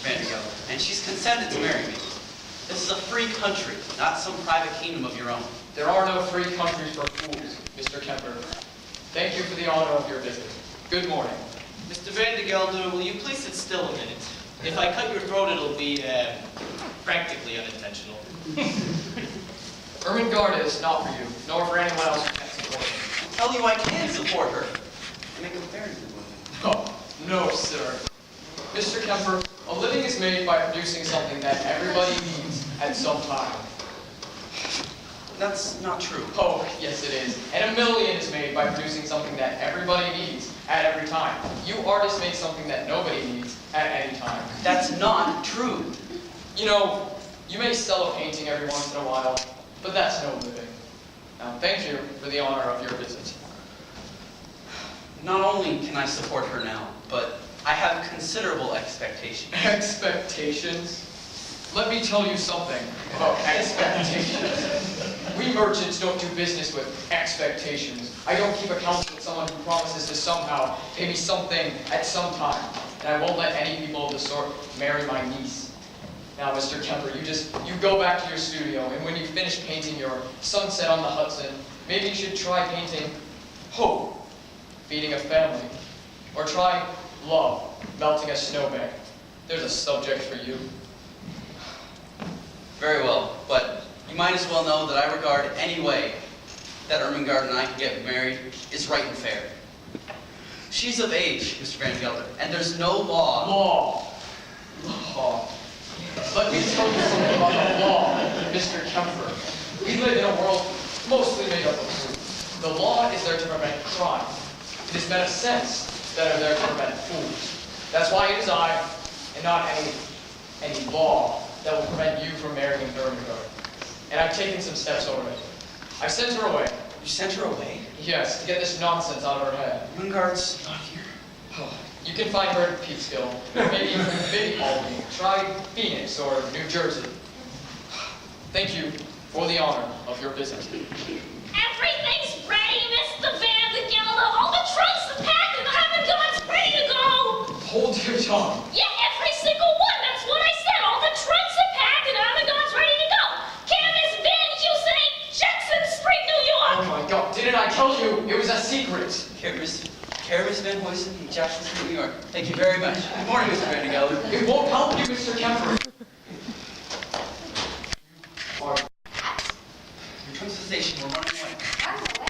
Vandergelder, and she's consented to marry me. This is a free country, not some private kingdom of your own. There are no free countries for fools, Mr. Kemper. Thank you for the honor of your visit. Good morning. Mr. Vandergelder, will you please sit still a minute? If I cut your throat, it'll be practically unintentional. Ermengarde is not for you, nor for anyone else who can support her. I tell you, I can support her. I make a very good living. Oh, no, sir. Mr. Kemper, a living is made by producing something that everybody needs at some time. That's not true. Oh, yes it is. And a million is made by producing something that everybody needs at every time. You artists make something that nobody needs at any time. That's not true. You know, you may sell a painting every once in a while, but that's no living. Now, thank you for the honor of your visit. Not only can I support her now, but I have considerable expectations. Expectations? Let me tell you something about expectations. We merchants don't do business with expectations. I don't keep accounts with someone who promises to somehow pay me something at some time. And I won't let any people of the sort marry my niece. Now, Mr. Kemper, you go back to your studio, and when you finish painting your sunset on the Hudson, maybe you should try painting hope, feeding a family, or try love, melting a snowbank. There's a subject for you. Very well, but you might as well know that I regard any way that Ermengarde and I can get married is right and fair. She's of age, Mr. Vandergelder, and there's no law. Law. Let me tell you something about the law, Mr. Kemper. We live in a world mostly made up of fools. The law is there to prevent crime. It is men of sense that are there to prevent fools. That's why it is I, and not any law, that will prevent you from marrying Ermengarde. And I've taken some steps already. I sent her away. You sent her away? Yes, to get this nonsense out of her head. Ermengarde's not here. You can find her in Peekskill, or maybe even Big Albany. Try Phoenix or New Jersey. Thank you for the honor of your visit. Everything's ready, Mr. Vandergelder. All the trunks are packed and the Ermengarde's ready to go. Hold your tongue. Yeah, every single one. That's what I said. All the trunks are packed and Ermengarde's ready to go. Canvas Van, you say? Jackson Street, New York. Oh my God, didn't I tell you it was a secret? Caris Van Huysen from Jackson Street, New York. Thank you very much. Good morning, Mr. Vandergelder. It won't help you, Mr. Kemper. Your trunks to the station. We're running away. Run away?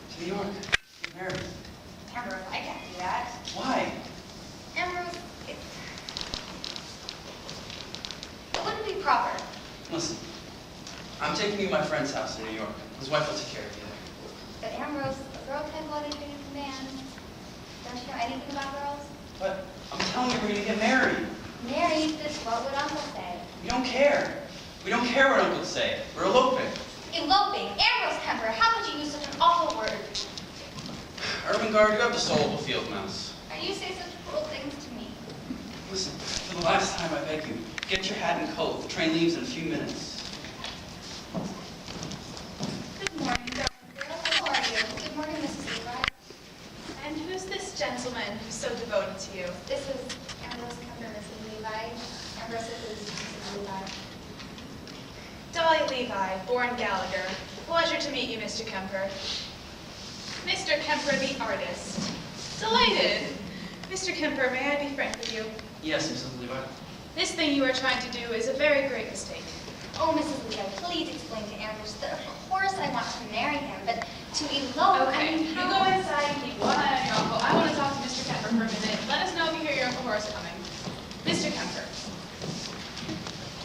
To New York. Get married. Ambrose, I can't do that. Why? Ambrose, it wouldn't be proper. Listen, I'm taking you to my friend's house in New York. His wife will take care of you there. But Ambrose, a girl can't go anything to man. Don't you know anything about girls? But I'm telling you, we're going to get married. Married, this what would Uncle say? We don't care. We don't care what Uncle would say. We're eloping. Eloping? Ambrose Kemper, how could you use such an awful word? Ermengarde, you have the soul of a field mouse. And you say such cruel things to me. Listen, for the last time, I beg you, get your hat and coat. The train leaves in a few minutes. Good morning, darling girl. How are you? Good morning, Mrs. Levi. And who's this gentleman who's so devoted to you? This is Ambrose Kemper, Mrs. Levi. Ambrose is Mrs. Levi. Dolly Levi, born Gallagher. Pleasure to meet you, Mr. Kemper. Mr. Kemper, the artist. Delighted. Mr. Kemper, may I be frank with you? Yes, Mrs. Levi. This thing you are trying to do is a very great mistake. Oh, Mrs. Levi, please explain to Ambrose that of course I want to marry him, but to elope, Okay, I mean, you how... go inside and keep one eye on your uncle. I want to talk to Mr. Kemper for a minute. Let us know if you hear your Uncle Horace coming. Mr. Kemper,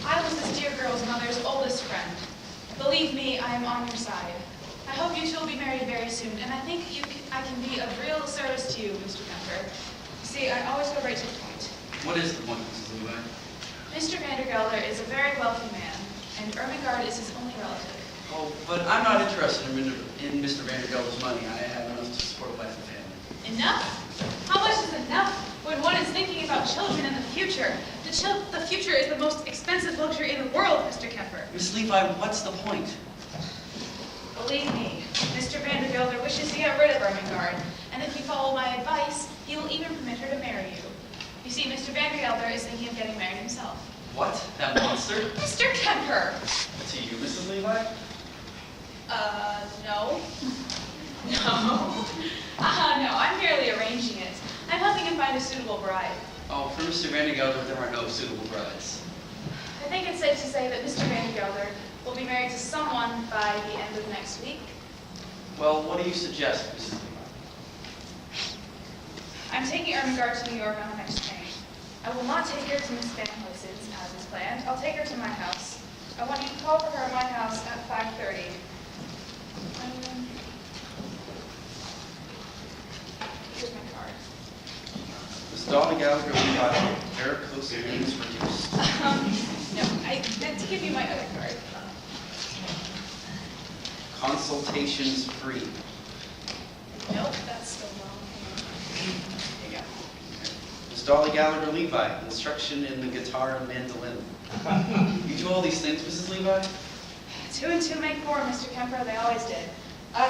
I was this dear girl's mother's oldest friend. Believe me, I am on your side. I hope you two will be married very soon, and I think I can be of real service to you, Mr. Kemper. You see, I always go right to the point. What is the point, Mrs. Levi? Mr. Vandergelder is a very wealthy man, and Ermengarde is his only relative. Oh, but I'm not interested in Mr. Vandergelder's money. I have enough to support a wife and family. Enough? How much is enough when one is thinking about children and the future? The future is the most expensive luxury in the world, Mr. Kemper. Miss Levi, what's the point? Believe me, Mr. Vandergelder wishes to get rid of Ermengarde, and if you follow my advice, he will even permit her to marry you. You see, Mr. Vandergelder is thinking of getting married himself. What? That monster? Mr. Kemper! To you, Mrs. Levi? No. No. No, I'm merely arranging it. I'm helping him find a suitable bride. Oh, for Mr. Vandergelder, there are no suitable brides. I think it's safe to say that Mr. Vandergelder will be married to someone by the end of next week. Well, what do you suggest, Mrs. Levi? I'm taking Ermengarde to New York on the next train. I will not take her to Miss Van Hoysen's as is planned. I'll take her to my house. I want you to call for her at my house at 5:30. Here's my card. Miss Dolly Gallagher, we got varicose veins reduced. No, I meant to give you my other card. Consultations free. Nope, that's still wrong. Here you go. Miss Dolly Gallagher Levi, instruction in the guitar and mandolin. You do all these things, Mrs. Levi? 2 and 2 make 4, Mr. Kemper. They always did.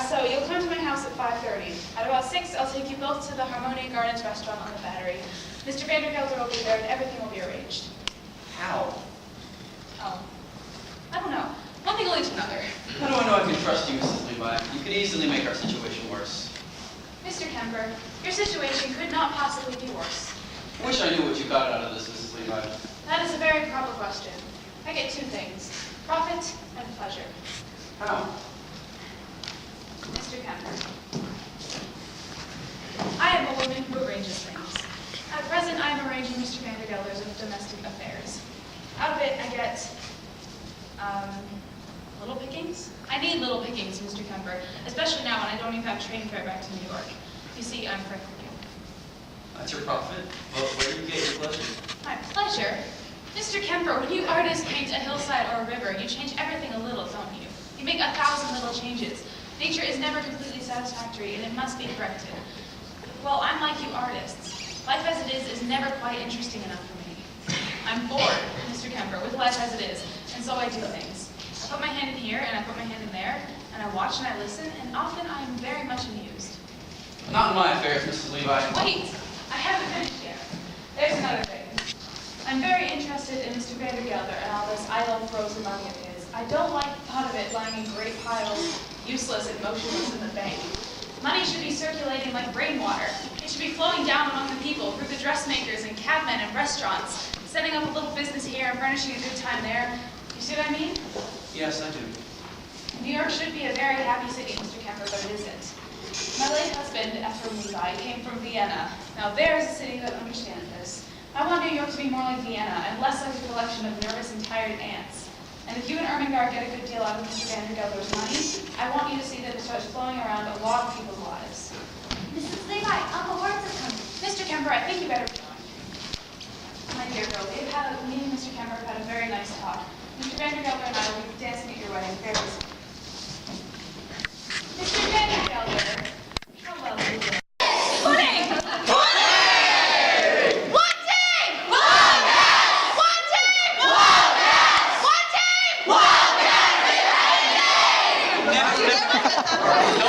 So you'll come to my house at 5:30. At about 6, I'll take you both to the Harmonia Gardens restaurant on the Battery. Mr. Vandergelder will be there, and everything will be arranged. How? Oh, I don't know. One thing will lead to another. How do I know I can trust you, Mrs. Levi? You could easily make our situation worse. Mr. Kemper, your situation could not possibly be worse. I wish I knew what you got out of this, Mrs. Levi. That is a very proper question. I get 2 things, profit and pleasure. How? Mr. Kemper, I am a woman who arranges things. At present, I am arranging Mr. Vandergelder's domestic affairs. Out of it, I get, little pickings? I need little pickings, Mr. Kemper, especially now when I don't even have train fare back to New York. You see, I'm friendly. That's your profit. But where do you get your pleasure? My pleasure? Mr. Kemper, when you artists paint a hillside or a river, you change everything a little, don't you? You make 1,000 little changes. Nature is never completely satisfactory, and it must be corrected. Well, I'm like you artists. Life as it is never quite interesting enough for me. I'm bored, Mr. Kemper, with life as it is, and so I do things. I put my hand in here, and I put my hand in there, and I watch and I listen, and often I am very much amused. Not in my affairs, Mrs. Levi. Wait, I haven't finished yet. There's another thing. I'm very interested in Mr. Vandergelder and all this idle frozen money of his. I don't like the thought of it lying in great piles, useless and motionless in the bank. Money should be circulating like rainwater. It should be flowing down among the people through the dressmakers and cabmen and restaurants, setting up a little business here and furnishing a good time there. You see what I mean? Yes, I do. New York should be a very happy city, Mr. Kemper, but it isn't. My late husband, Ephraim Levi, came from Vienna. Now there is a city that understands this. I want New York to be more like Vienna and less like a collection of nervous and tired ants. And if you and Ermengarde get a good deal out of Mr. Vandergelder's money, I want you to see that it starts flowing around a lot of people's lives. Mrs. Levi, Uncle Horace is coming. Mr. Kemper, I think you better be going. My dear girl, me and Mr. Kemper have had a very nice talk. Mr. Vandergelder and I will be dancing at your wedding very soon. Mr. Vandergelder, how well are you doing? Pudding! No